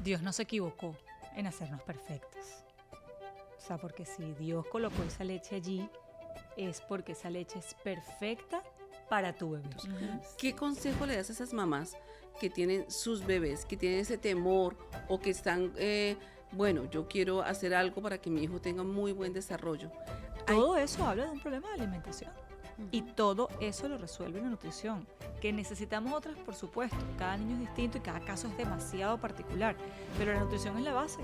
Dios no se equivocó en hacernos perfectas. O sea, porque si Dios colocó esa leche allí, es porque esa leche es perfecta para tu bebé. ¿Qué consejo le das a esas mamás que tienen sus bebés, que tienen ese temor o que están, bueno, yo quiero hacer algo para que mi hijo tenga muy buen desarrollo? Todo eso habla de un problema de alimentación. Y todo eso lo resuelve la nutrición. Que necesitamos otras, por supuesto. Cada niño es distinto y cada caso es demasiado particular. Pero la nutrición es la base.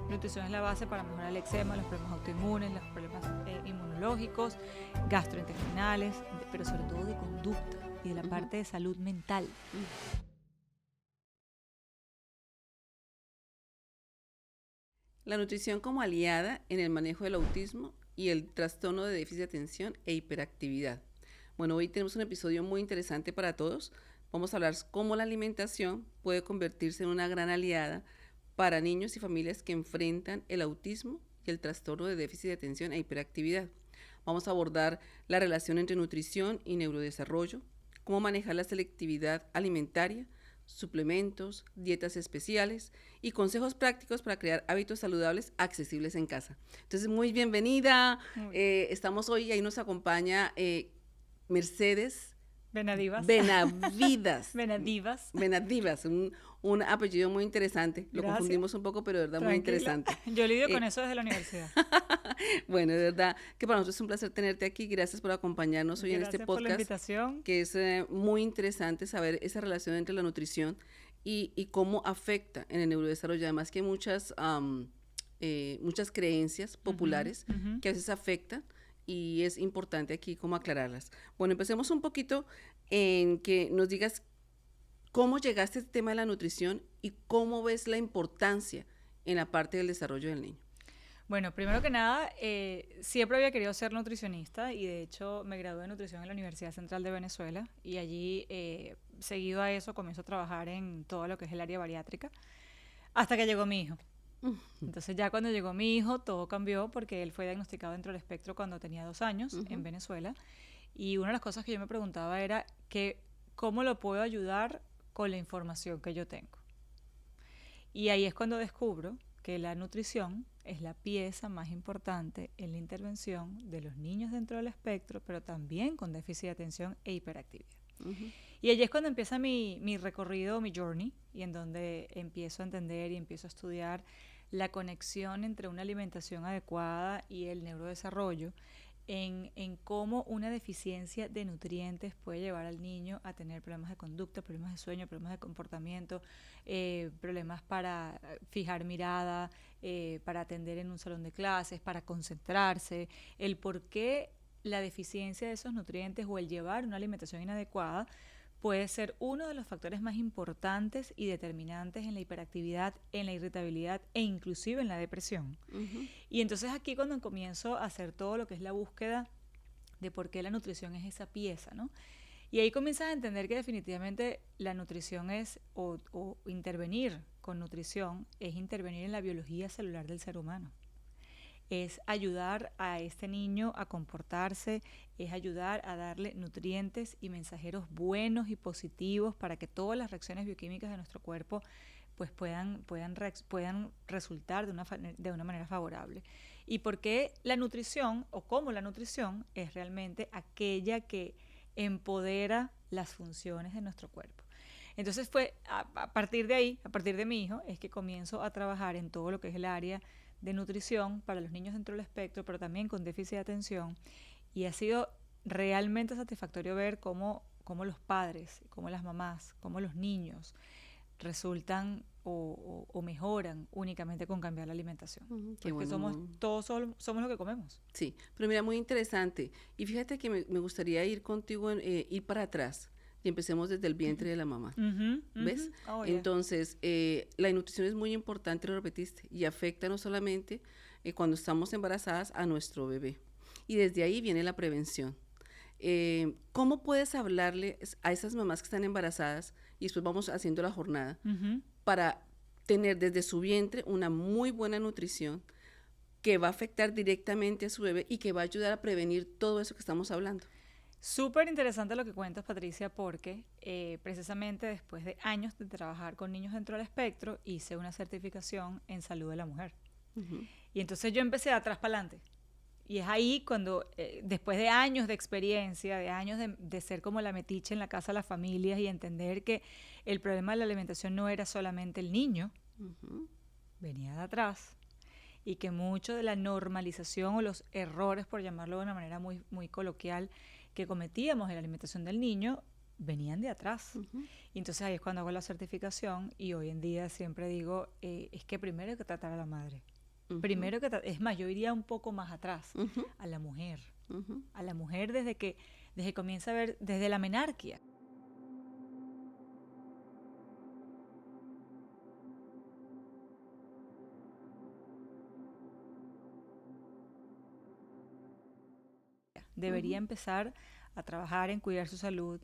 La nutrición es la base para mejorar el eczema, los problemas autoinmunes, los problemas inmunológicos, gastrointestinales, pero sobre todo de conducta y de la parte de salud mental. La nutrición como aliada en el manejo del autismo y el trastorno de déficit de atención e hiperactividad. Bueno, hoy tenemos un episodio muy interesante para todos. Vamos a hablar cómo la alimentación puede convertirse en una gran aliada para niños y familias que enfrentan el autismo y el trastorno de déficit de atención e hiperactividad. Vamos a abordar la relación entre nutrición y neurodesarrollo, cómo manejar la selectividad alimentaria, suplementos, dietas especiales y consejos prácticos para crear hábitos saludables accesibles en casa. Entonces, muy bienvenida. Estamos hoy, ahí nos acompaña Mercedes Benadivas. Benadivas, un apellido muy interesante. Lo confundimos un poco, pero de verdad muy interesante. Yo lidio con eso desde la universidad. Bueno, de verdad que para nosotros es un placer tenerte aquí. Gracias por acompañarnos hoy en este podcast. Gracias por la invitación. Que es muy interesante saber esa relación entre la nutrición y cómo afecta en el neurodesarrollo. Además que hay muchas creencias populares que a veces afectan y es importante aquí cómo aclararlas. Bueno, empecemos un poquito en que nos digas cómo llegaste a este tema de la nutrición y cómo ves la importancia en la parte del desarrollo del niño. Bueno, primero que nada, siempre había querido ser nutricionista y de hecho me gradué de nutrición en la Universidad Central de Venezuela y allí, seguido a eso, comienzo a trabajar en todo lo que es el área bariátrica hasta que llegó mi hijo. Entonces ya cuando llegó mi hijo todo cambió porque él fue diagnosticado dentro del espectro cuando tenía 2 años en Venezuela y una de las cosas que yo me preguntaba era que cómo lo puedo ayudar con la información que yo tengo. Y ahí es cuando descubro que la nutrición es la pieza más importante en la intervención de los niños dentro del espectro, pero también con déficit de atención e hiperactividad. Y allí es cuando empieza mi recorrido, mi journey, y en donde empiezo a entender y empiezo a estudiar la conexión entre una alimentación adecuada y el neurodesarrollo, en cómo una deficiencia de nutrientes puede llevar al niño a tener problemas de conducta, problemas de sueño, problemas de comportamiento, problemas para fijar mirada, para atender en un salón de clases, para concentrarse, el por qué la deficiencia de esos nutrientes o el llevar una alimentación inadecuada puede ser uno de los factores más importantes y determinantes en la hiperactividad, en la irritabilidad e inclusive en la depresión. Y entonces aquí cuando comienzo a hacer todo lo que es la búsqueda de por qué la nutrición es esa pieza, ¿no? Y ahí comienzas a entender que definitivamente la nutrición es, o intervenir con nutrición, es intervenir en la biología celular del ser humano. Es ayudar a este niño a comportarse, es ayudar a darle nutrientes y mensajeros buenos y positivos para que todas las reacciones bioquímicas de nuestro cuerpo pues puedan resultar de una manera favorable. ¿Y por qué la nutrición o cómo la nutrición es realmente aquella que empodera las funciones de nuestro cuerpo? Entonces fue a partir de ahí, a partir de mi hijo, es que comienzo a trabajar en todo lo que es el área de nutrición para los niños dentro del espectro, pero también con déficit de atención. Y ha sido realmente satisfactorio ver cómo los padres, cómo las mamás, cómo los niños resultan o mejoran únicamente con cambiar la alimentación. Porque bueno, todos somos lo que comemos. Sí, pero mira, muy interesante. Y fíjate que me gustaría ir contigo, ir para atrás. Y empecemos desde el vientre de la mamá. ¿Ves? Oh, yeah. Entonces, la nutrición es muy importante, lo repetiste, y afecta no solamente cuando estamos embarazadas a nuestro bebé. Y desde ahí viene la prevención. ¿Cómo puedes hablarle a esas mamás que están embarazadas, y después vamos haciendo la jornada, para tener desde su vientre una muy buena nutrición que va a afectar directamente a su bebé y que va a ayudar a prevenir todo eso que estamos hablando? Súper interesante lo que cuentas, Patricia, porque precisamente después de años de trabajar con niños dentro del espectro, hice una certificación en salud de la mujer. Ujú, Y entonces yo empecé de atrás para adelante. Y es ahí cuando, después de años de experiencia, de años de ser como la metiche en la casa de las familias y entender que el problema de la alimentación no era solamente el niño, ujú, venía de atrás, y que mucho de la normalización o los errores, por llamarlo de una manera muy, muy coloquial, que cometíamos en la alimentación del niño, venían de atrás. ujú, Y entonces ahí es cuando hago la certificación y hoy en día siempre digo, es que primero hay que tratar a la madre. ujú, Primero que, es más, yo iría un poco más atrás, ujú, a la mujer. ujú. A la mujer desde que comienza a ver, desde la menarquia. Debería Ujú, empezar a trabajar en cuidar su salud,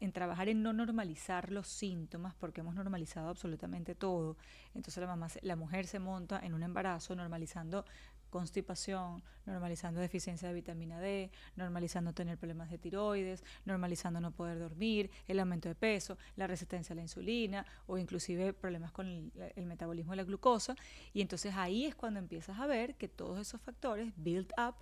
en trabajar en no normalizar los síntomas, porque hemos normalizado absolutamente todo. Entonces la mujer se monta en un embarazo normalizando constipación, normalizando deficiencia de vitamina D, normalizando tener problemas de tiroides, normalizando no poder dormir, el aumento de peso, la resistencia a la insulina o inclusive problemas con el metabolismo de la glucosa. Y entonces ahí es cuando empiezas a ver que todos esos factores build up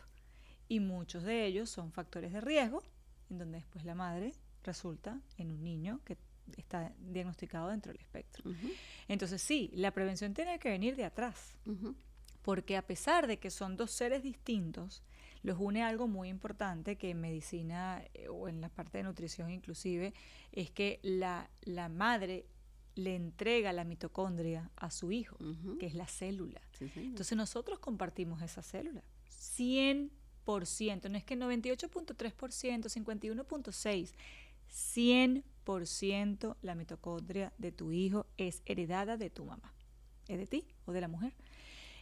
y muchos de ellos son factores de riesgo, en donde después la madre resulta en un niño que está diagnosticado dentro del espectro. ujú, Entonces sí, la prevención tiene que venir de atrás, ujú, porque a pesar de que son dos seres distintos, los une algo muy importante que en medicina o en la parte de nutrición inclusive, es que la madre le entrega la mitocondria a su hijo, ujú. que es la célula. Sí, señor. Entonces nosotros compartimos esa célula, 100%, no es que 98.3%, 51.6%, 100% la mitocondria de tu hijo es heredada de tu mamá, es de ti o de la mujer.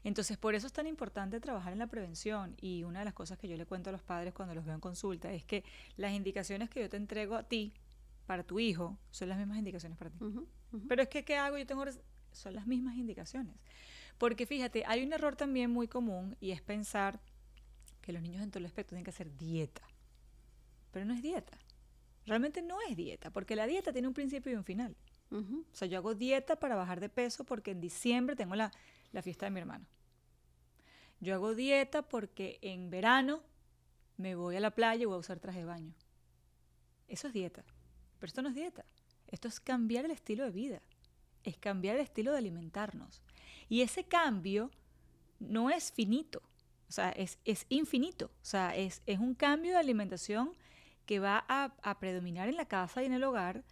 Entonces, por eso es tan importante trabajar en la prevención y una de las cosas que yo le cuento a los padres cuando los veo en consulta es que las indicaciones que yo te entrego a ti para tu hijo son las mismas indicaciones para ti. Ujú, ujú, Pero es que, ¿qué hago? Son las mismas indicaciones. Porque fíjate, hay un error también muy común y es pensar que los niños en todo el espectro tienen que hacer dieta. Pero no es dieta. Realmente no es dieta, porque la dieta tiene un principio y un final. ujú, O sea, yo hago dieta para bajar de peso porque en diciembre tengo la fiesta de mi hermano. Yo hago dieta porque en verano me voy a la playa y voy a usar traje de baño. Eso es dieta. Pero esto no es dieta. Esto es cambiar el estilo de vida. Es cambiar el estilo de alimentarnos. Y ese cambio no es finito. O sea, es infinito. O sea, es un cambio de alimentación que va a predominar en la casa y en el hogar,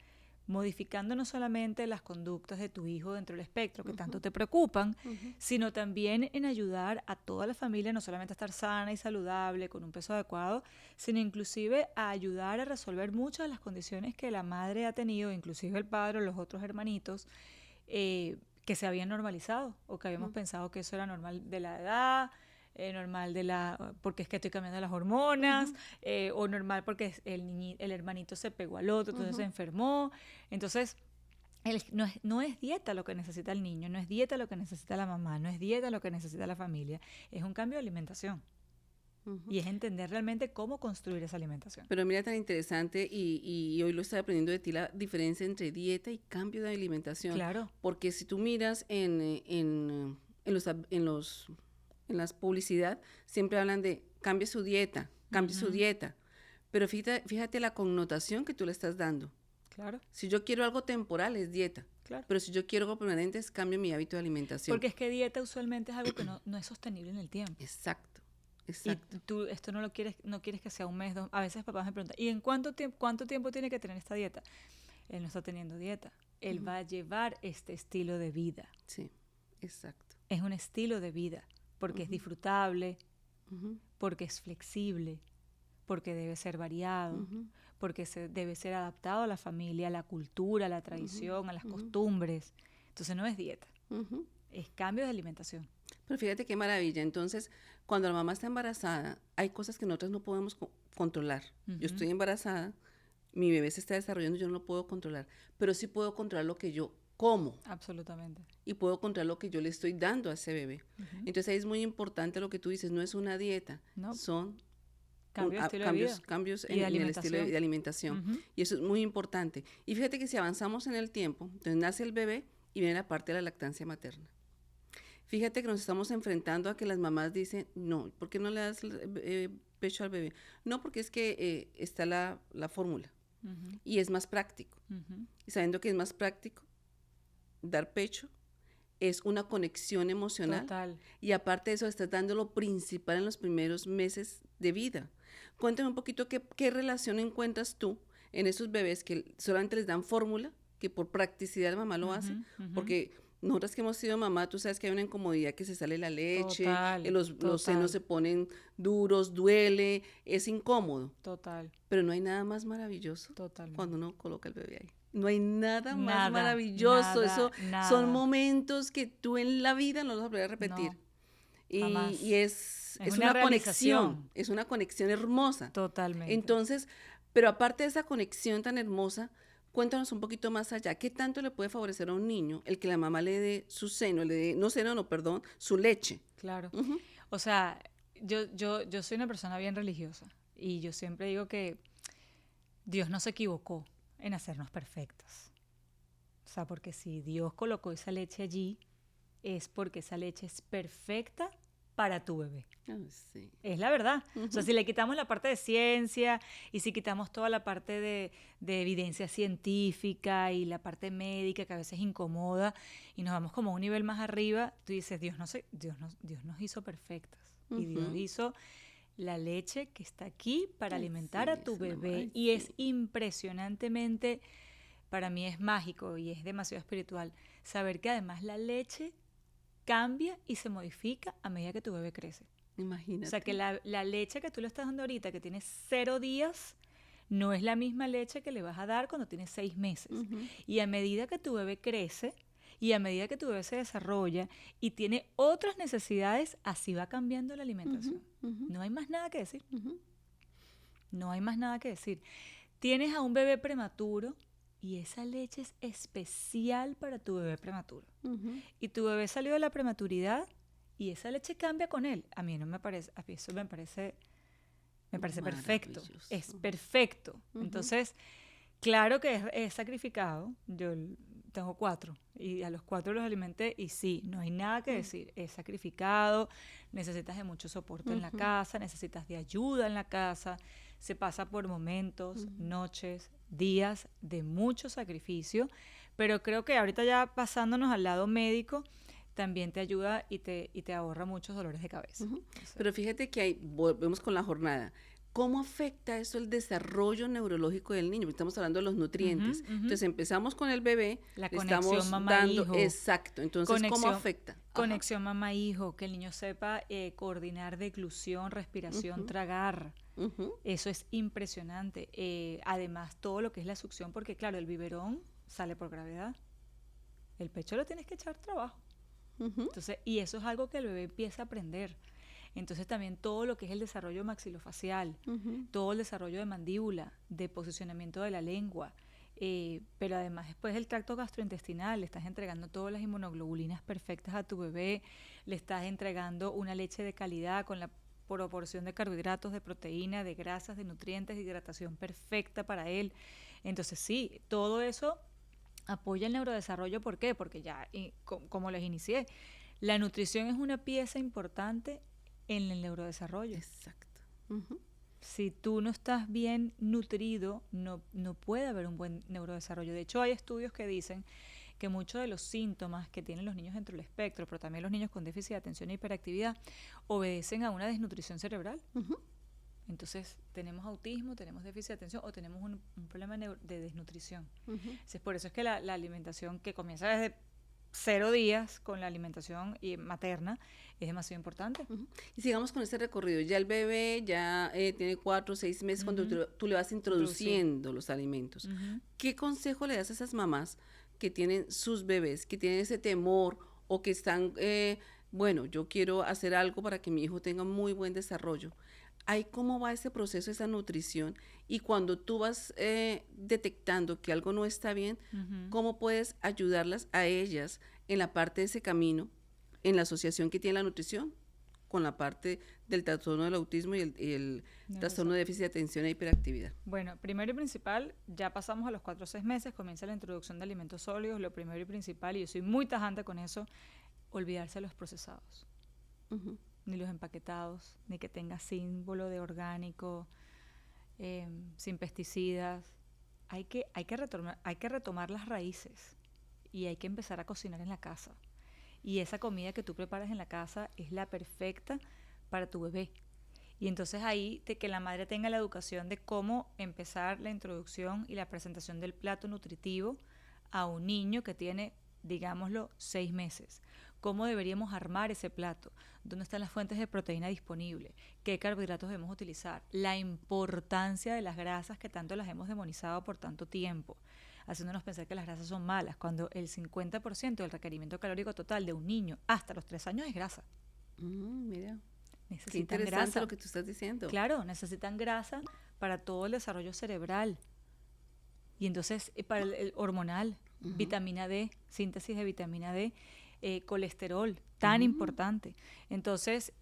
modificando no solamente las conductas de tu hijo dentro del espectro que tanto ujú, te preocupan, ujú, sino también en ayudar a toda la familia no solamente a estar sana y saludable, con un peso adecuado, sino inclusive a ayudar a resolver muchas de las condiciones que la madre ha tenido, inclusive el padre o los otros hermanitos, que se habían normalizado o que habíamos ujú, pensado que eso era normal de la edad, normal porque es que estoy cambiando las hormonas, ujú, o normal porque el hermanito se pegó al otro, entonces se ujú. enfermó. Entonces, no es dieta lo que necesita el niño, no es dieta lo que necesita la mamá, no es dieta lo que necesita la familia, es un cambio de alimentación. Ujú. Y es entender realmente cómo construir esa alimentación. Pero mira tan interesante y hoy lo estoy aprendiendo de ti la diferencia entre dieta y cambio de alimentación. Claro. Porque si tú miras en los, en las publicidad, siempre hablan de cambie su Ujú. dieta. Pero fíjate la connotación que tú le estás dando. Claro, Si yo quiero algo temporal es dieta, claro. pero si yo quiero algo permanente es cambio mi hábito de alimentación. Porque es que dieta usualmente es algo que no es sostenible en el tiempo. Exacto, Y exacto. tú esto no quieres que sea un mes, dos. A veces papás me preguntan, ¿y en cuánto tiempo tiene que tener esta dieta? Él no está teniendo dieta. Él Ujú. va a llevar este estilo de vida. Sí, exacto. Es un estilo de vida porque es Ujú, disfrutable, ujú, porque es flexible, porque debe ser variado, ujú, porque debe ser adaptado a la familia, a la cultura, a la ujú, tradición, a las ujú, costumbres. Entonces no es dieta, ujú. es cambio de alimentación. Pero fíjate qué maravilla. Entonces, cuando la mamá está embarazada, hay cosas que nosotros no podemos controlar. Yo Ujú. estoy embarazada, mi bebé se está desarrollando, yo no lo puedo controlar, pero sí puedo controlar lo que yo como Absolutamente. y puedo controlar lo que yo le estoy dando a ese bebé. Ujú. Entonces ahí es muy importante lo que tú dices, no es una dieta, No, son Cambio de estilo de vida. Cambios Y de en el estilo de alimentación. Ujú. Y eso es muy importante. Y fíjate que si avanzamos en el tiempo, entonces nace el bebé y viene la parte de la lactancia materna. Fíjate que nos estamos enfrentando a que las mamás dicen, no, ¿por qué no le das pecho al bebé? No, porque es que está la fórmula Ujú. y es más práctico. Ujú. Y sabiendo que es más práctico, dar pecho es una conexión emocional. Total. Y aparte de eso, estás dando lo principal en los primeros meses de vida. Cuéntame un poquito qué relación encuentras tú en esos bebés que solamente les dan fórmula, que por practicidad la mamá lo hace, Ujú. porque nosotras que hemos sido mamá, tú sabes que hay una incomodidad que se sale la leche, Total, los senos total. se ponen duros, duele, es incómodo. Total, Pero no hay nada más maravilloso totalmente. cuando uno coloca el bebé ahí. No hay nada más Nada, maravilloso. nada, Eso nada. son momentos que tú en la vida no los vas a poder repetir. No, jamás. Y es Es una una conexión, realización. es una conexión hermosa. Totalmente. Entonces, pero aparte de esa conexión tan hermosa, cuéntanos un poquito más allá. ¿Qué tanto le puede favorecer a un niño el que la mamá le dé su seno, perdón, su leche? Claro. Ujú. O sea, yo soy una persona bien religiosa y yo siempre digo que Dios no se equivocó en hacernos perfectos. O sea, porque si Dios colocó esa leche allí, es porque esa leche es perfecta para tu bebé. Ay, sí. Es la verdad. O sea, Ujú. si le quitamos la parte de ciencia y si quitamos toda la parte de evidencia científica y la parte médica que a veces incomoda y nos vamos como a un nivel más arriba, tú dices, Dios nos hizo perfectas. Y Dios Ujú. hizo la leche que está aquí para Ay, alimentar sí, a tu es una bebé. ay, Y es sí. impresionantemente, para mí es mágico y es demasiado espiritual, saber que además la leche cambia y se modifica a medida que tu bebé crece. O sea, que Imagínate. la leche que tú le estás dando ahorita, que tiene 0 días, no es la misma leche que le vas a dar cuando tiene 6 meses. Ujú. Y a medida que tu bebé crece y a medida que tu bebé se desarrolla y tiene otras necesidades, así va cambiando la alimentación. Ujú. No hay más nada que decir. Ujú. No hay más nada que decir. Tienes a un bebé prematuro y esa leche es especial para tu bebé prematuro. Ujú. Y tu bebé salió de la prematuridad y esa leche cambia con él. A mí no me parece, a mí eso me parece perfecto. Es Maravilloso. perfecto. Ujú. Entonces, claro que es sacrificado. Yo tengo 4 y a los 4 los alimenté y sí, no hay nada que decir. Es sacrificado, necesitas de mucho soporte en la Ujú. casa, necesitas de ayuda en la casa. Se pasa por momentos, Ujú. noches, días de mucho sacrificio, pero creo que ahorita ya pasándonos al lado médico, también te ayuda y te ahorra muchos dolores de cabeza. Ujú. O sea, Pero fíjate que volvemos con la jornada. ¿Cómo afecta eso el desarrollo neurológico del niño? Porque estamos hablando de los nutrientes. ujú. Entonces empezamos con el bebé, La le conexión estamos dando, mamá-hijo, exacto. Entonces, ¿cómo conexión, afecta? Ajá. conexión mamá-hijo, que el niño sepa coordinar deglución, respiración, Ujú. tragar. Ujú. Eso es impresionante. Además, todo lo que es la succión, porque claro, el biberón sale por gravedad. El pecho lo tienes que echar trabajo. Ujú. Entonces, y eso es algo que el bebé empieza a aprender. Entonces también todo lo que es el desarrollo maxilofacial, Ujú. todo el desarrollo de mandíbula, de posicionamiento de la lengua, pero además después el tracto gastrointestinal, le estás entregando todas las inmunoglobulinas perfectas a tu bebé, le estás entregando una leche de calidad con la proporción de carbohidratos, de proteína, de grasas, de nutrientes, de hidratación perfecta para él. Entonces sí, todo eso apoya el neurodesarrollo. ¿Por qué? Porque ya, como les inicié, la nutrición es una pieza importante en el neurodesarrollo. Exacto. Ujú. Si tú no estás bien nutrido, no puede haber un buen neurodesarrollo. De hecho, hay estudios que dicen que muchos de los síntomas que tienen los niños dentro del espectro, pero también los niños con déficit de atención e hiperactividad, obedecen a una desnutrición cerebral. Ujú. Entonces, tenemos autismo, tenemos déficit de atención o tenemos un problema de desnutrición. Ujú. Entonces, por eso es que la alimentación que comienza desde 0 días con la alimentación materna es demasiado importante. Ujú. Y sigamos con este recorrido. Ya el bebé ya tiene 4 o 6 meses cuando Ujú. tú le vas Introducir. introduciendo los alimentos. Ujú. ¿Qué consejo le das a esas mamás que tienen sus bebés, que tienen ese temor o que están, bueno, yo quiero hacer algo para que mi hijo tenga muy buen desarrollo? Ahí cómo va ese proceso, esa nutrición, y cuando tú vas detectando que algo no está bien, Ujú. ¿cómo puedes ayudarlas a ellas en la parte de ese camino, en la asociación que tiene la nutrición con la parte del trastorno del autismo y el No, trastorno de déficit de atención e hiperactividad? bueno, primero y principal, ya pasamos a los 4 o 6 meses, comienza la introducción de alimentos sólidos. Lo primero y principal, y yo soy muy tajante con eso, olvidarse de los procesados, Ujú. ni los empaquetados, ni que tenga símbolo de orgánico, sin pesticidas. Hay que retomar las raíces y hay que empezar a cocinar en la casa. Y esa comida que tú preparas en la casa es la perfecta para tu bebé. Y entonces ahí que la madre tenga la educación de cómo empezar la introducción y la presentación del plato nutritivo a un niño que tiene, digámoslo, 6 meses. ¿Cómo deberíamos armar ese plato? ¿Dónde están las fuentes de proteína disponibles? ¿Qué carbohidratos debemos utilizar? La importancia de las grasas que tanto las hemos demonizado por tanto tiempo, haciéndonos pensar que las grasas son malas, cuando el 50% del requerimiento calórico total de un niño hasta los 3 años es grasa. Mira, qué Necesitan interesante grasa. lo que tú estás diciendo. Claro, necesitan grasa para todo el desarrollo cerebral. Y entonces, para el hormonal, vitamina D, síntesis de vitamina D, colesterol, tan importante. Entonces,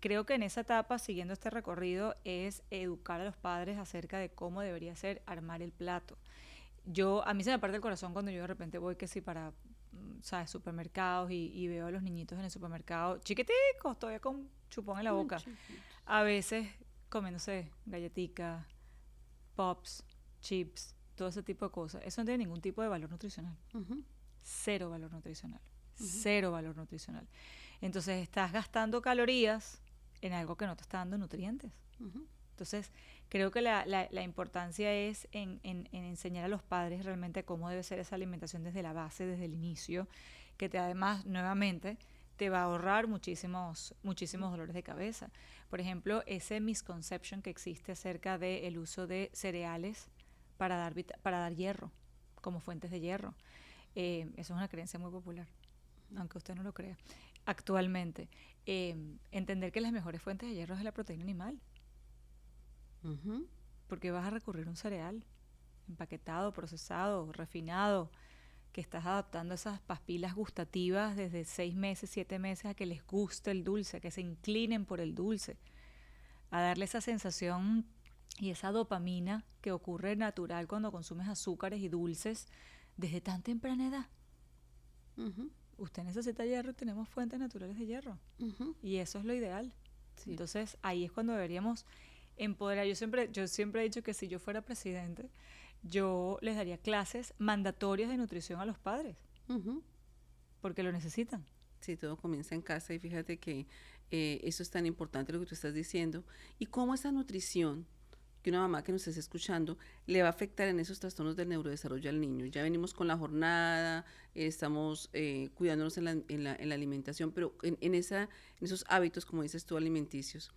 creo que en esa etapa, siguiendo este recorrido, es educar a los padres acerca de cómo debería ser armar el plato. A mí se me parte el corazón cuando yo de repente voy que sí para, ¿sabes?, supermercados y veo a los niñitos en el supermercado, chiquiticos, todavía con chupón en la boca. A veces comiéndose galletitas, pops, chips, todo ese tipo de cosas. Eso no tiene ningún tipo de valor nutricional. Cero valor nutricional. Cero valor nutricional. Entonces estás gastando calorías en algo que no te está dando nutrientes. Entonces creo que la importancia es en enseñar a los padres realmente cómo debe ser esa alimentación desde la base, desde el inicio, que además, nuevamente, te va a ahorrar muchísimos dolores de cabeza. Por ejemplo, ese misconception que existe acerca del uso de cereales para dar hierro, como fuentes de hierro. Eso es una creencia muy popular, aunque usted no lo crea. Actualmente, entender que las mejores fuentes de hierro es la proteína animal. Porque vas a recurrir a un cereal empaquetado, procesado, refinado, que estás adaptando esas papilas gustativas desde 6 meses, 7 meses a que les guste el dulce, a que se inclinen por el dulce, a darle esa sensación y esa dopamina que ocurre natural cuando consumes azúcares y dulces desde tan temprana edad. Usted necesita hierro y tenemos fuentes naturales de hierro. Y eso es lo ideal. Sí. Entonces ahí es cuando deberíamos empoderar. Yo siempre he dicho que si yo fuera presidente, yo les daría clases mandatorias de nutrición a los padres, porque lo necesitan. Sí, todo comienza en casa y fíjate que eso es tan importante lo que tú estás diciendo. Y cómo esa nutrición, que una mamá que nos esté escuchando, le va a afectar en esos trastornos del neurodesarrollo al niño. Ya venimos con la jornada, estamos cuidándonos en la alimentación, pero en esos hábitos, como dices tú, alimenticios,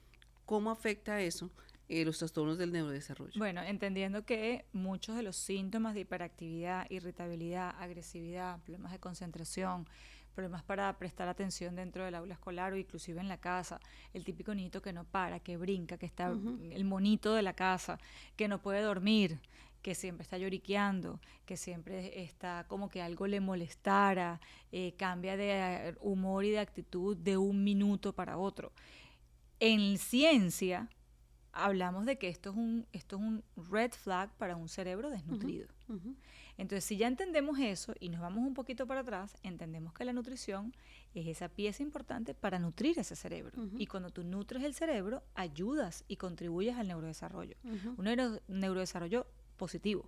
¿cómo afecta eso los trastornos del neurodesarrollo? Bueno, entendiendo que muchos de los síntomas de hiperactividad, irritabilidad, agresividad, problemas de concentración, problemas para prestar atención dentro del aula escolar o inclusive en la casa, el típico niñito que no para, que brinca, que está el monito de la casa, que no puede dormir, que siempre está lloriqueando, que siempre está como que algo le molestara, cambia de humor y de actitud de un minuto para otro. En ciencia hablamos de que esto es un red flag para un cerebro desnutrido. Entonces, si ya entendemos eso y nos vamos un poquito para atrás, entendemos que la nutrición es esa pieza importante para nutrir ese cerebro. Y cuando tú nutres el cerebro, ayudas y contribuyes al neurodesarrollo. Un neurodesarrollo positivo.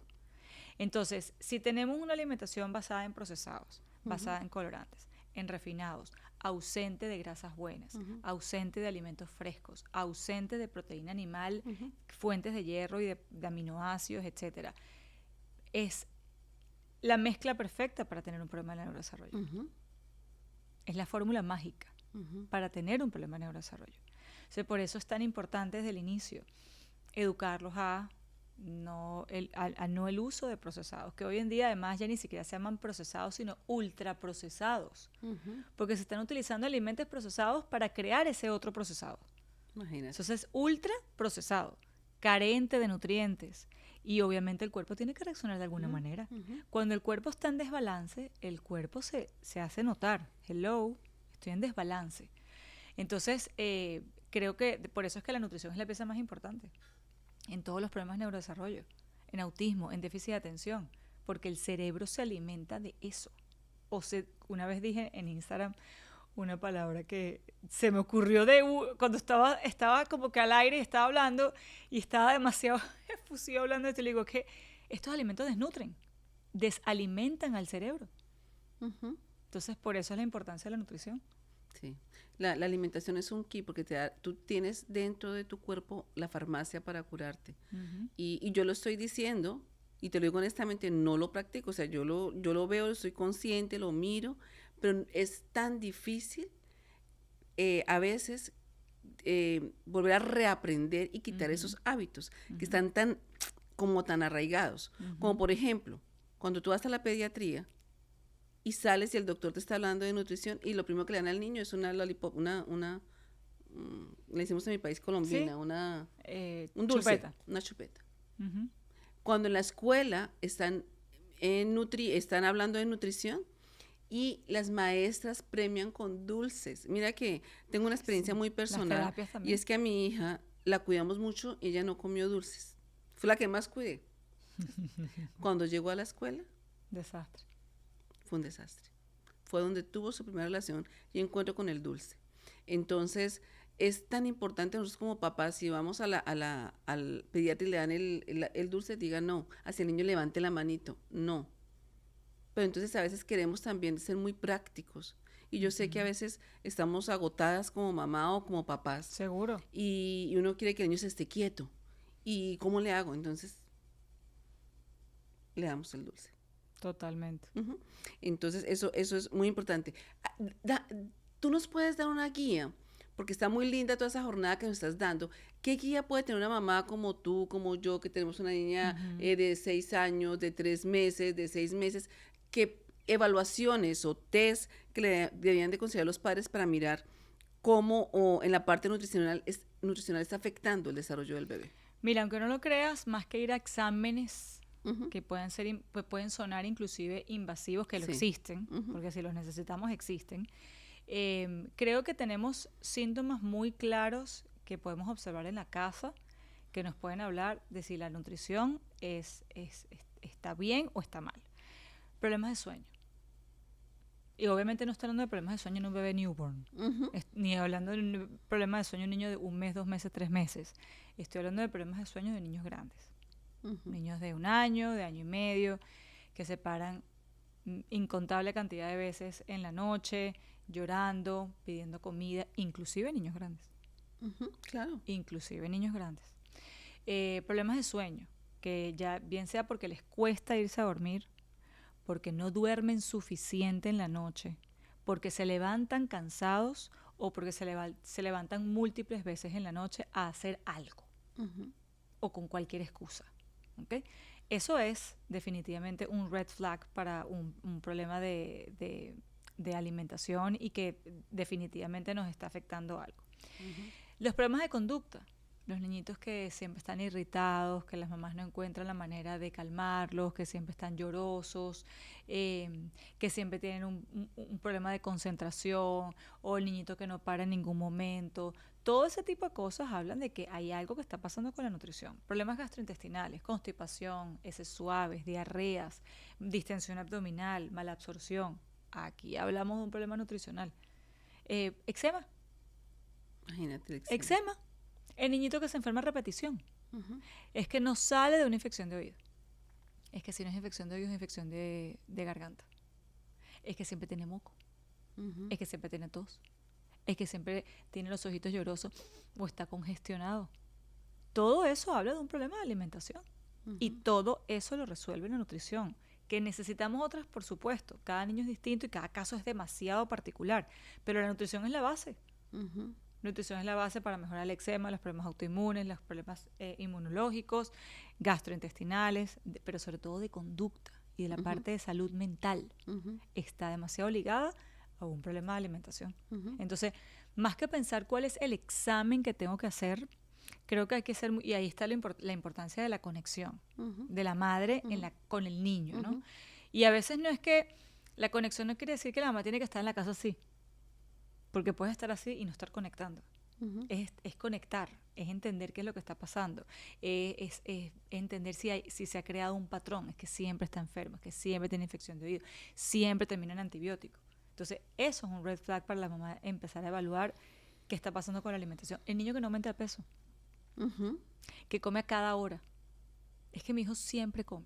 Entonces, si tenemos una alimentación basada en procesados, basada en colorantes, en refinados, ausente de grasas buenas, ausente de alimentos frescos, ausente de proteína animal, fuentes de hierro y de aminoácidos, etcétera, es la mezcla perfecta para tener un problema de neurodesarrollo. Es la fórmula mágica para tener un problema de neurodesarrollo. O sea, por eso es tan importante desde el inicio educarlos a no el uso de procesados, que hoy en día además ya ni siquiera se llaman procesados, sino ultraprocesados, porque se están utilizando alimentos procesados para crear ese otro procesado. Imagínate. Entonces, ultraprocesado, carente de nutrientes, y obviamente el cuerpo tiene que reaccionar de alguna manera. Cuando el cuerpo está en desbalance, el cuerpo se hace notar. Hello, estoy en desbalance. Entonces, creo que por eso es que la nutrición es la pieza más importante en todos los problemas de neurodesarrollo, en autismo, en déficit de atención, porque el cerebro se alimenta de eso. Una vez dije en Instagram una palabra que se me ocurrió cuando estaba como que al aire y estaba hablando y estaba demasiado efusivo hablando de esto. Le digo que estos alimentos desnutren, desalimentan al cerebro. Ujú. Entonces, por eso es la importancia de la nutrición. Sí, la alimentación es un key porque tú tienes dentro de tu cuerpo la farmacia para curarte. Ujú. Y yo lo estoy diciendo, y te lo digo honestamente, no lo practico, o sea, yo lo veo, soy consciente, lo miro, pero es tan difícil a veces volver a reaprender y quitar Ujú. esos hábitos que Ujú. están tan arraigados. Como Ujú. por ejemplo, cuando tú vas a la pediatría y sales y el doctor te está hablando de nutrición y lo primero que le dan al niño es una lollipop, le decimos en mi país Sí, colombiana, un dulce, chupeta. una chupeta. Ujú. Cuando en la escuela están hablando de nutrición y las maestras premian con dulces. Mira que tengo una experiencia Sí, muy las personal terapias y también. es que a mi hija la cuidamos mucho y ella no comió dulces. Fue la que más cuidé. Cuando llegó a la escuela Desastre. fue un desastre. Fue donde tuvo su primera relación y encuentro con el dulce. Entonces, es tan importante nosotros como papás, si vamos al pediatra y le dan el dulce, diga no. Hacia el niño levante la manito. No. Pero entonces a veces queremos también ser muy prácticos. Y yo sé que a Ujú. veces estamos agotadas como mamá o como papás. Seguro. Y uno quiere que el niño se esté quieto. ¿Y cómo le hago? Entonces, le damos el dulce. Totalmente. Ujú. Entonces, eso es muy importante. Ah, tú nos puedes dar una guía, porque está muy linda toda esa jornada que nos estás dando. ¿Qué guía puede tener una mamá como tú, como yo, que tenemos una niña Ujú. de 6 años, de 3 meses, de 6 meses? ¿Qué evaluaciones o test que deberían de considerar los padres para mirar cómo o en la parte nutricional está afectando el desarrollo del bebé? Mira, aunque no lo creas, más que ir a exámenes Ujú. que pues pueden sonar inclusive invasivos, que lo Sí. existen, Ujú. porque si los necesitamos existen, creo que tenemos síntomas muy claros que podemos observar en la casa, que nos pueden hablar de si la nutrición está bien o está mal. Problemas de sueño. Y obviamente no estoy hablando de problemas de sueño en un bebé newborn, Ujú. ni hablando de un problema de sueño en un niño de 1 mes, 2 meses, 3 meses. Estoy hablando de problemas de sueño de niños grandes. Ujú. Niños de 1 año, de año y medio, que se paran incontable cantidad de veces en la noche, llorando, pidiendo comida, inclusive niños grandes. Ujú. Claro. Inclusive niños grandes. Problemas de sueño, que ya bien sea porque les cuesta irse a dormir, porque no duermen suficiente en la noche, porque se levantan cansados o porque se levantan múltiples veces en la noche a hacer algo Ujú. o con cualquier excusa. ¿Okay? Eso es definitivamente un red flag para un problema de alimentación y que definitivamente nos está afectando algo. Ujú. Los problemas de conducta. Los niñitos que siempre están irritados, que las mamás no encuentran la manera de calmarlos, que siempre están llorosos, que siempre tienen un problema de concentración, o el niñito que no para en ningún momento. Todo ese tipo de cosas hablan de que hay algo que está pasando con la nutrición. Problemas gastrointestinales, constipación, heces suaves, diarreas, distensión abdominal, mala absorción. Aquí hablamos de un problema nutricional. Eczema. Imagínate el eczema. Eczema. El niñito que se enferma a repetición. Ujú. Es que no sale de una infección de oído. Es que si no es infección de oído, es infección de garganta. Es que siempre tiene moco. Ujú. Es que siempre tiene tos. Es que siempre tiene los ojitos llorosos o está congestionado. Todo eso habla de un problema de alimentación. Y Ujú. todo eso lo resuelve la nutrición. Que necesitamos otras, por supuesto. Cada niño es distinto y cada caso es demasiado particular. Pero la nutrición es la base. Ujú. Nutrición es la base para mejorar el eczema, los problemas autoinmunes, los problemas inmunológicos, gastrointestinales, pero sobre todo de conducta y de la Ujú. parte de salud mental. Ujú. Está demasiado ligada a un problema de alimentación. Ujú. Entonces, más que pensar cuál es el examen que tengo que hacer, creo que hay que ser, y ahí está la importancia de la conexión Ujú. de la madre Ujú. con el niño, ¿no? Ujú. Y a veces no es que, la conexión no quiere decir que la mamá tiene que estar en la casa así. porque puedes estar así y no estar conectando. Ujú. Es conectar, es entender qué es lo que está pasando, es entender si se ha creado un patrón, es que siempre está enfermo, es que siempre tiene infección de oído, siempre termina en antibiótico. Entonces, eso es un red flag para la mamá, empezar a evaluar qué está pasando con la alimentación. El niño que no aumenta de peso, Ujú. que come a cada hora, es que mi hijo siempre come,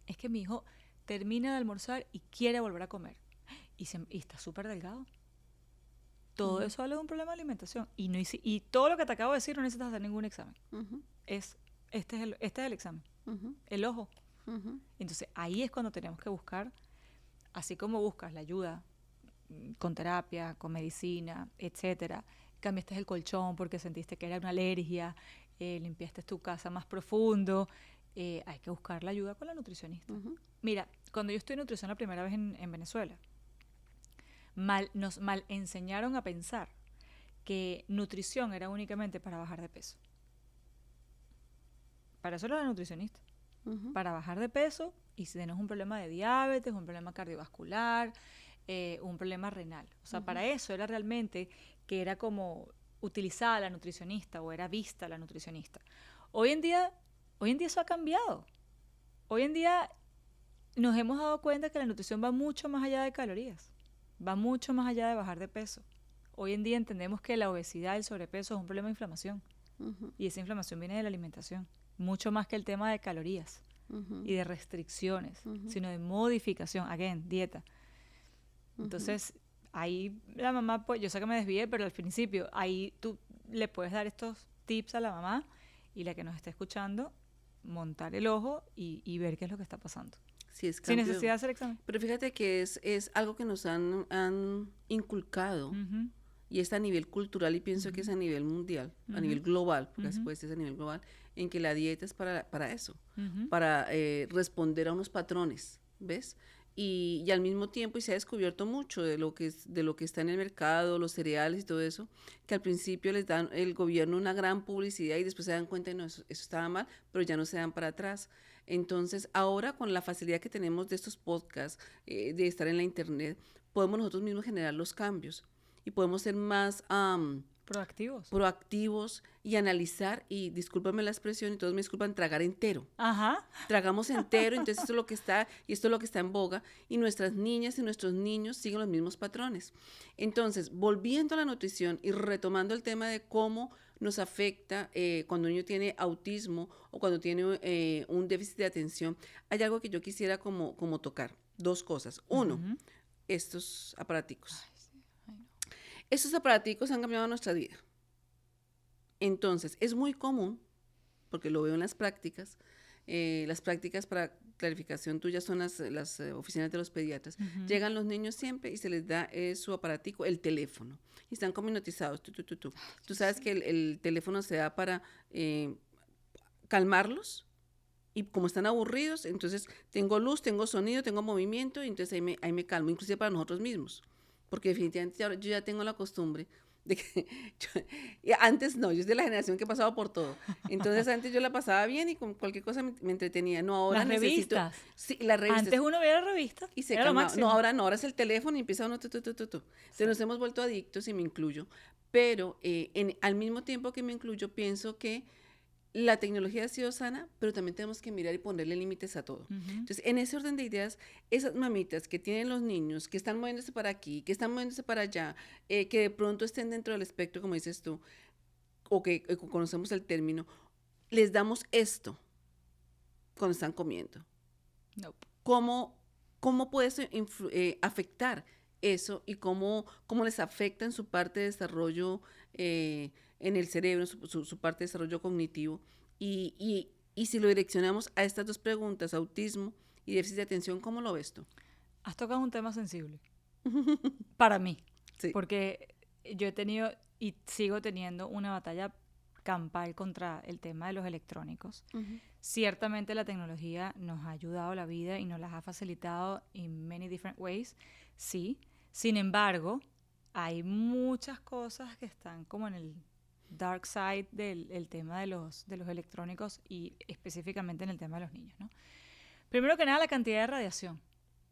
es que mi hijo termina de almorzar y quiere volver a comer, y está súper delgado. Todo Ujú. eso habla de un problema de alimentación. Y todo lo que te acabo de decir no necesitas hacer ningún examen. Ujú. Este es el examen. Ujú. El ojo. Ujú. Entonces ahí es cuando tenemos que buscar, así como buscas la ayuda con terapia, con medicina, etcétera. Cambiaste el colchón porque sentiste que era una alergia, limpiaste tu casa más profundo. Hay que buscar la ayuda con la nutricionista. Ujú. Mira, cuando yo estudié nutrición la primera vez en Venezuela, nos mal enseñaron a pensar que nutrición era únicamente para bajar de peso. Para eso era la nutricionista. Ujú. Para bajar de peso y si tenés un problema de diabetes, un problema cardiovascular, un problema renal. O sea, para eso era realmente que era como utilizada la nutricionista o era vista la nutricionista. Hoy en día, hoy en día eso ha cambiado. Hoy en día nos hemos dado cuenta que la nutrición va mucho más allá de calorías, va mucho más allá de bajar de peso. Hoy en día entendemos que la obesidad y el sobrepeso es un problema de inflamación Ujú. y esa inflamación viene de la alimentación, mucho más que el tema de calorías Ujú. y de restricciones, Ujú. sino de modificación, again, dieta. Entonces, ahí la mamá, pues yo sé que me desvié, pero al principio, ahí tú le puedes dar estos tips a la mamá y la que nos está escuchando, montar el ojo y ver qué es lo que está pasando. Sí, es Sin cambio. necesidad de hacer examen. Pero fíjate que es algo que nos han inculcado Ujú, y es a nivel cultural y pienso que es ujú, a nivel mundial, a ujú, nivel global, porque así ujú, puede ser a nivel global, en que la dieta es para eso, ujú. para responder a unos patrones, ¿ves? Y al mismo tiempo, y se ha descubierto mucho de lo que está en el mercado, los cereales y todo eso, que al principio les dan el gobierno una gran publicidad y después se dan cuenta de no, eso estaba mal, pero ya no se dan para atrás. Entonces, ahora con la facilidad que tenemos de estos podcasts, de estar en la internet, podemos nosotros mismos generar los cambios y podemos ser más Proactivos. proactivos y analizar, y discúlpame la expresión, y todos me disculpan, tragar entero. Ajá. Tragamos entero, entonces esto es lo que está, y esto es lo que está en boga, y nuestras niñas y nuestros niños siguen los mismos patrones. Entonces, volviendo a la nutrición y retomando el tema de cómo nos afecta cuando un niño tiene autismo o cuando tiene un déficit de atención, hay algo que yo quisiera como tocar. Dos cosas. Uno, Ujú. estos aparaticos. Ay, sí. Ay, no. Estos aparaticos han cambiado nuestra vida. Entonces, es muy común, porque lo veo en las prácticas para clarificación tuyas son las oficinas de los pediatras. Ujú. Llegan los niños siempre y se les da su aparatico, el teléfono, y están como hipnotizados. Tú Yo sabes que sé. el teléfono se da para calmarlos. Y como están aburridos, entonces tengo luz, tengo sonido, tengo movimiento, y entonces ahí me calmo, inclusive para nosotros mismos. Porque definitivamente yo ya tengo la costumbre de que y antes no, yo soy de la generación que pasaba por todo. Entonces antes yo la pasaba bien y con cualquier cosa me entretenía. No, ahora Las necesito, revistas. sí, las Antes revistas. uno veía la revista. Y se Era lo calmaba. No, máximo. ahora no, ahora es el teléfono y empieza uno tu. Sí. Entonces nos hemos vuelto adictos y me incluyo. Pero al mismo tiempo que me incluyo, pienso que la tecnología ha sido sana, pero también tenemos que mirar y ponerle límites a todo. Ujú. Entonces, en ese orden de ideas, esas mamitas que tienen los niños, que están moviéndose para aquí, que están moviéndose para allá, que de pronto estén dentro del espectro, como dices tú, o que conocemos el término, les damos esto cuando están comiendo. Nope. ¿Cómo puede afectar eso y cómo les afecta en su parte de desarrollo en el cerebro, su parte de desarrollo cognitivo? Y si lo direccionamos a estas dos preguntas, autismo y déficit de atención, ¿cómo lo ves tú? Has tocado un tema sensible para mí, Sí. porque yo he tenido y sigo teniendo una batalla campal contra el tema de los electrónicos. Ujú. Ciertamente la tecnología nos ha ayudado la vida y nos las ha facilitado in many different ways, sí. Sin embargo, hay muchas cosas que están como en el dark side del tema de los electrónicos y específicamente en el tema de los niños, ¿no? Primero que nada, la cantidad de radiación.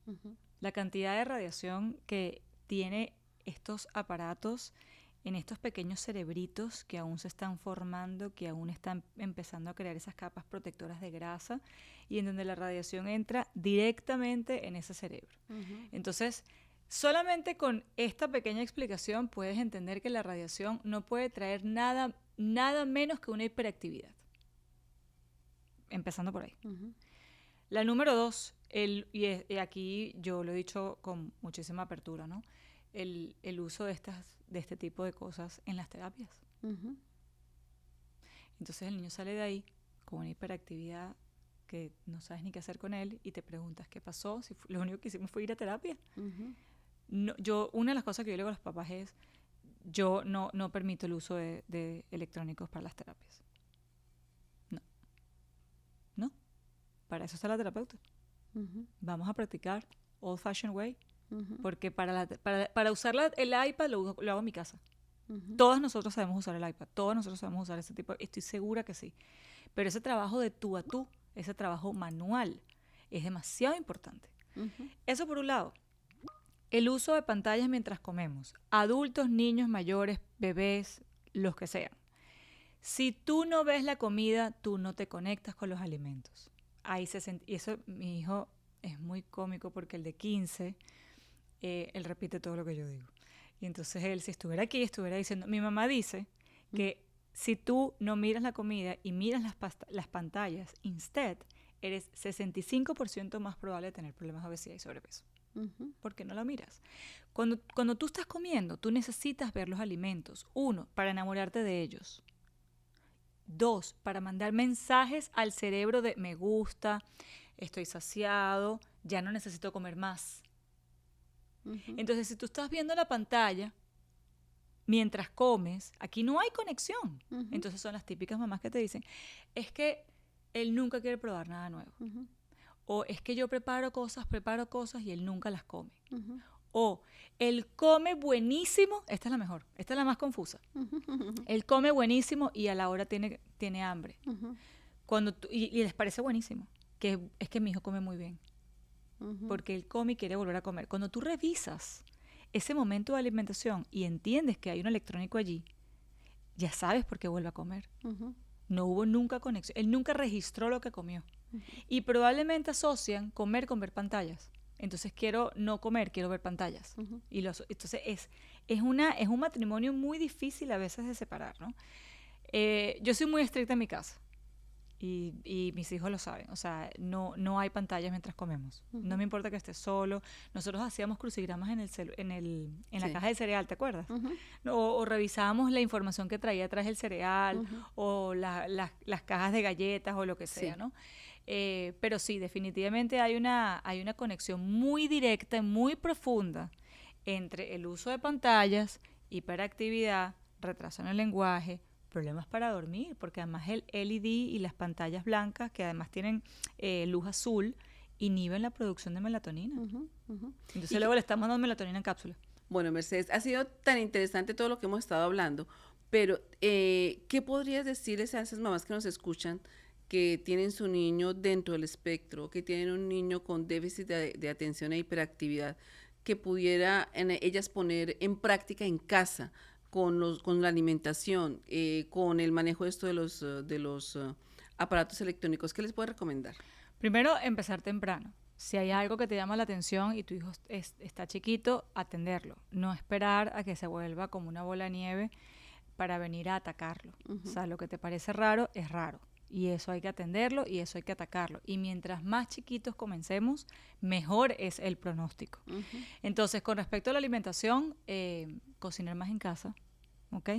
Ujú. La cantidad de radiación que tiene estos aparatos en estos pequeños cerebritos que aún se están formando, que aún están empezando a crear esas capas protectoras de grasa y en donde la radiación entra directamente en ese cerebro. Entonces, solamente con esta pequeña explicación puedes entender que la radiación no puede traer nada menos que una hiperactividad. Empezando por ahí. La número 2, y aquí yo lo he dicho con muchísima apertura, ¿no? El uso de este tipo de cosas en las terapias. Entonces el niño sale de ahí con una hiperactividad que no sabes ni qué hacer con él y te preguntas qué pasó, si lo único que hicimos fue ir a terapia. No, una de las cosas que yo le digo a los papás es, yo no permito el uso de electrónicos para las terapias. No. Para eso está la terapeuta. Vamos a practicar old fashioned way. Porque para usar el iPad lo hago en mi casa. Todos nosotros sabemos usar el iPad, todos nosotros sabemos usar ese tipo, estoy segura que sí. Pero ese trabajo de tú a tú, ese trabajo manual, es demasiado importante. Eso por un lado. El uso de pantallas mientras comemos. Adultos, niños, mayores, bebés, los que sean. Si tú no ves la comida, tú no te conectas con los alimentos. Y eso, mi hijo es muy cómico porque el de 15... él repite todo lo que yo digo. Y entonces él, si estuviera aquí, estuviera diciendo, mi mamá dice que si tú no miras la comida y miras las pantallas, instead, eres 65% más probable de tener problemas de obesidad y sobrepeso. Porque no lo miras. Cuando tú estás comiendo, tú necesitas ver los alimentos. 1, para enamorarte de ellos. 2, para mandar mensajes al cerebro de me gusta, estoy saciado, ya no necesito comer más. Entonces, si tú estás viendo la pantalla mientras comes, aquí no hay conexión. Entonces son las típicas mamás que te dicen, es que él nunca quiere probar nada nuevo. O es que yo preparo cosas y él nunca las come. O él come buenísimo, esta es la mejor, esta es la más confusa. Él come buenísimo y a la hora tiene hambre. Y les parece buenísimo, que es que mi hijo come muy bien. Porque él come y quiere volver a comer. Cuando tú revisas ese momento de alimentación y entiendes que hay un electrónico allí, ya sabes por qué vuelve a comer. No hubo nunca conexión. Él nunca registró lo que comió. Y probablemente asocian comer con ver pantallas. Entonces quiero no comer, quiero ver pantallas. Entonces es un matrimonio muy difícil a veces de separar, ¿no? Yo soy muy estricta en mi casa. Y mis hijos lo saben, o sea, no hay pantallas mientras comemos. No me importa que estés solo. Nosotros hacíamos crucigramas en la caja de cereal, ¿te acuerdas? O revisábamos la información que traía atrás el cereal, o las cajas de galletas o lo que sea, ¿no? Pero sí, definitivamente hay una conexión muy directa y muy profunda entre el uso de pantallas, hiperactividad, retraso en el lenguaje, problemas para dormir, porque además el LED y las pantallas blancas, que además tienen luz azul, inhiben la producción de melatonina. Entonces luego le estamos dando melatonina en cápsula. Bueno, Mercedes, ha sido tan interesante todo lo que hemos estado hablando, pero ¿qué podrías decirles a esas mamás que nos escuchan que tienen su niño dentro del espectro, que tienen un niño con déficit de atención e hiperactividad, que pudiera ellas poner en práctica en casa con la alimentación, con el manejo de esto de los aparatos electrónicos? ¿Qué les puedes recomendar? Primero, empezar temprano. Si hay algo que te llama la atención y tu hijo está chiquito, atenderlo. No esperar a que se vuelva como una bola de nieve para venir a atacarlo. O sea, lo que te parece raro es raro. Y eso hay que atenderlo y eso hay que atacarlo. Y mientras más chiquitos comencemos, mejor es el pronóstico. Entonces, con respecto a la alimentación, cocinar más en casa, ¿ok?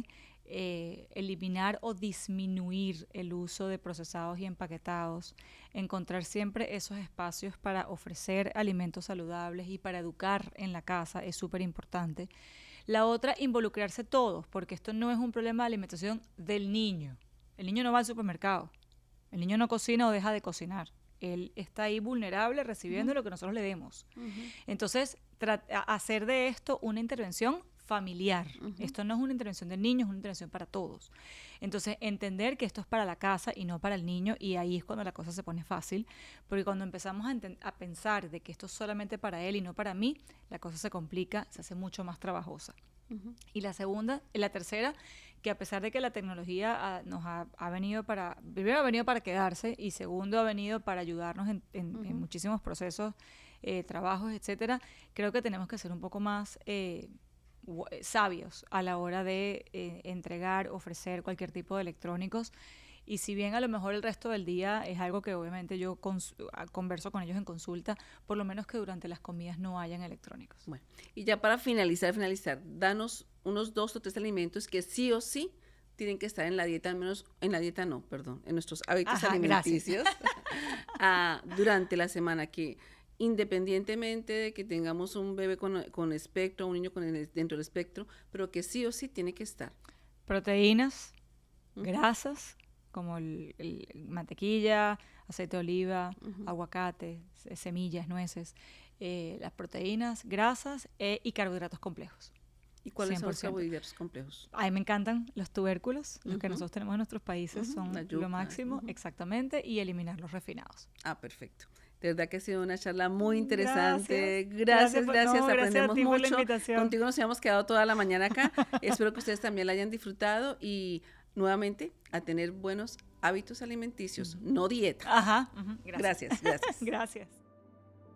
Eliminar o disminuir el uso de procesados y empaquetados, encontrar siempre esos espacios para ofrecer alimentos saludables y para educar en la casa es súper importante. La otra, involucrarse todos, porque esto no es un problema de alimentación del niño. El niño no va al supermercado, el niño no cocina o deja de cocinar. Él está ahí vulnerable recibiendo lo que nosotros le demos. Entonces, hacer de esto una intervención familiar. Esto no es una intervención de niños, es una intervención para todos. Entonces, entender que esto es para la casa y no para el niño, y ahí es cuando la cosa se pone fácil, porque cuando empezamos a pensar de que esto es solamente para él y no para mí, la cosa se complica, se hace mucho más trabajosa. Y la tercera, que a pesar de que la tecnología nos ha venido primero ha venido para quedarse, y segundo ha venido para ayudarnos en muchísimos procesos, trabajos, etcétera, creo que tenemos que ser un poco más sabios a la hora de entregar, ofrecer cualquier tipo de electrónicos. Y si bien a lo mejor el resto del día es algo que obviamente yo converso con ellos en consulta, por lo menos que durante las comidas no hayan electrónicos. Bueno, y ya para finalizar, danos unos 2 o 3 alimentos que sí o sí tienen que estar en la dieta, al menos en nuestros hábitos alimenticios durante la semana, que independientemente de que tengamos un bebé con espectro, un niño dentro del espectro, pero que sí o sí tiene que estar. Proteínas, grasas, como mantequilla, aceite de oliva, aguacate, semillas, nueces, las proteínas, grasas y carbohidratos complejos. ¿Y cuáles son los carbohidratos complejos? A mí me encantan los tubérculos, los que nosotros tenemos en nuestros países, son lo máximo, exactamente, y eliminar los refinados. Perfecto. De verdad que ha sido una charla muy interesante. Gracias. Aprendemos mucho. Por la invitación. Contigo nos hemos quedado toda la mañana acá. Espero que ustedes también la hayan disfrutado y nuevamente a tener buenos hábitos alimenticios, no dieta. Gracias. Gracias.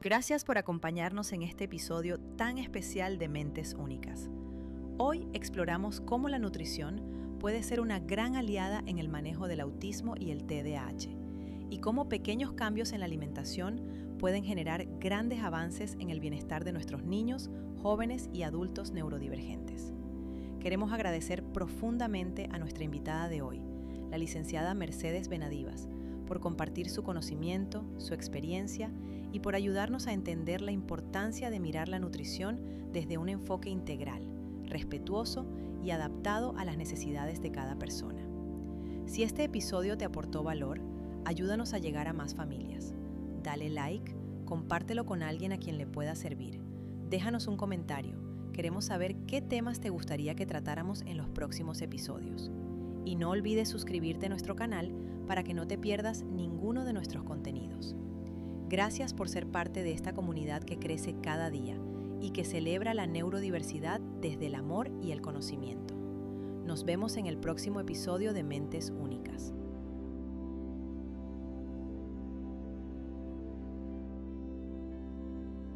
Gracias por acompañarnos en este episodio tan especial de Mentes Únicas. Hoy exploramos cómo la nutrición puede ser una gran aliada en el manejo del autismo y el TDAH, y cómo pequeños cambios en la alimentación pueden generar grandes avances en el bienestar de nuestros niños, jóvenes y adultos neurodivergentes. Queremos agradecer profundamente a nuestra invitada de hoy, la licenciada Mercedes Benadivas, por compartir su conocimiento, su experiencia y por ayudarnos a entender la importancia de mirar la nutrición desde un enfoque integral, respetuoso y adaptado a las necesidades de cada persona. Si este episodio te aportó valor, ayúdanos a llegar a más familias. Dale like, compártelo con alguien a quien le pueda servir. Déjanos un comentario. Queremos saber qué temas te gustaría que tratáramos en los próximos episodios. Y no olvides suscribirte a nuestro canal para que no te pierdas ninguno de nuestros contenidos. Gracias por ser parte de esta comunidad que crece cada día y que celebra la neurodiversidad desde el amor y el conocimiento. Nos vemos en el próximo episodio de Mentes Únicas.